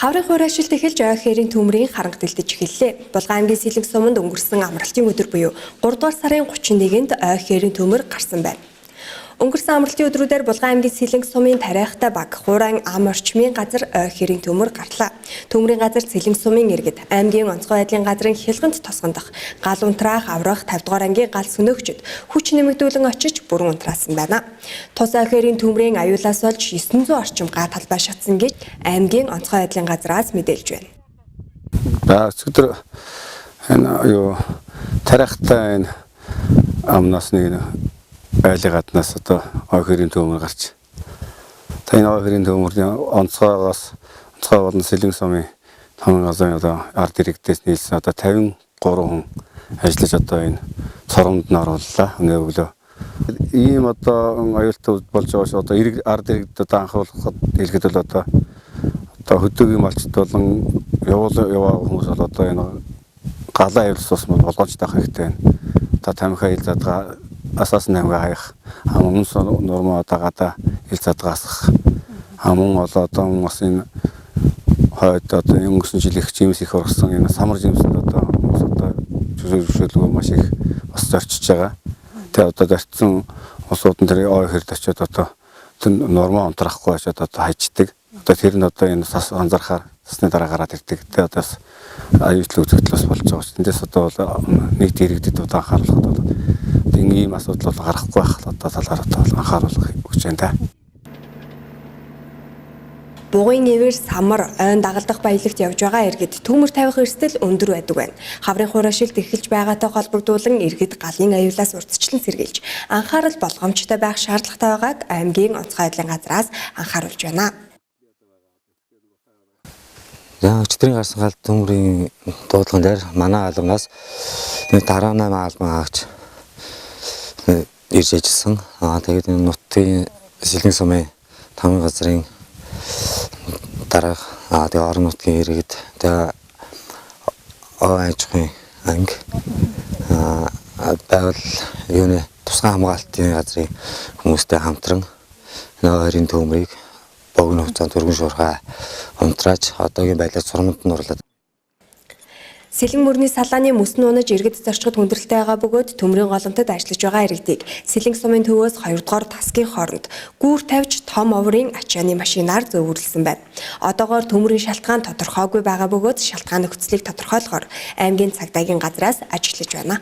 Хаврын хураашилт эхэлж ойхээрийн төмрийн харанг дэлдэж эхэллээ. Булган аймгийн Сэлэнг суманд өнгөрсөн амралтын өдөр буюу 3 дугаар сарын 31-нд ойхээрийн төмөр гарсан байна. Өнгөрсөн амралтын өдрүүдээр Булган аймгийн Сэлэнг сумын тариахтай баг хуурайн ам орчмын газар ойхээрийн төмөр гарлаа. Төмрийн газар Сэлэнг сумын иргэд аймгийн онцгой байдлын газрын хялгант тосгондох гал унтраах аврах 50 дугаар ангийн гал сүнөөгчд хүч нэмэгдүүлэн очиж бүрэн унтраасан байна. Тус ойхээрийн төмрийн аюулаас болж 900 орчим га талбай шатсан гэж аймгийн онцгой байдлын газраас мэдээлж байна. Өдөр энэ тариахтай амнаас нэг айлын гаднаас одоо ойхээрийн төмөр гарч. Энэ ойхээрийн төмөрийн онцгойгоос болон Сэлэнг сумын тамга газрын одоо ард иргэдээс нийлсэн одоо 53 хүн ажиллаж одоо энэ цоромд нь орууллаа. Өнөө өглөө ийм одоо аюултай болж байгаа ш одоо ард иргэдэд одоо анхааруулахад хэлэхэд бол одоо хөдөөгийн малчд болон яваа хүмүүс бол одоо энэ галаа аюулсаас болгоомжтой байх хэрэгтэй байна. Одоо тамхи ил задгаа асаас нэмгээ хаях, амун нормоо одоо гадаа ил задгаасах, амун одоо бас энэ хойд одоо өнгөрсөн жил их жимс их орсон энэ самар жимсэнд одоо зөвшөөрлөгөө маш их бас зорчиж байгаа. Тэгээ одоо зарцсан усуудын тэр ойхэрд очиод одоо нормоо унтрахгүй очиод одоо хайчдаг. Одоо тэр нь одоо энэ сас анзаархаар сасны дараа гараад ирдэг. Тэгээ одоо аюултай үзэгдэл бас болж байгаа. Тэндээс одоо нийт иргэдэд одоо анхааруулахад бол ийм асуудал бол гарахгүй байх одоо талаар одоо анхааруулах гэж байна. Бугын нэвэр самар ойн дагалдах баялагт явж байгаа иргэд төмөр тавих эрсдэл өндөр байдаг байна. Хаврын хураашилт эхэлж байгаатай холбогдуулан иргэд галын аюулаас урьдчилан сэргийлж анхаарал болгоомжтой байх шаардлагатай байгааг аймгийн онцгой байдлын газраас анхааруулж байна. Өчтөрийн гарсан гал төмрийн дуудлаган дээр манай албанаас нэг 18 албан агч ирж ажилласан. Тэгээд энэ нутгийн Сэлэнг сумын тамга газрын дараах тэгээд орон нутгийн иргэд тэгээд аж ахуйн анги байгаль юуны тусгай хамгаалтын газрын хүмүүстэй хамтран ойрын төмрийг богино хугацаанд түргэн шуурхай унтрааж одоогийн байдлаар цурамд нь оруулаад. Сэлэнг мөрний салааны мөсөн унаж иргэд зорчгод хүндрэлтэй байгаа бөгөөд төмрийн голомтод ажиллаж байгаа иргэдийг Сэлэнг сумын төвөөс 2 дугаар тасгийн хооронд гүүр тавьж том оврын ачааны машинаар зөөвөрлсөн байна. Одоогоор төмрийн шалтгаан тодорхойгүй байгаа бөгөөд шалтгаан нөхцөлийг тодорхойлохоор аймгийн цагдаагийн газраас ажиллаж байна.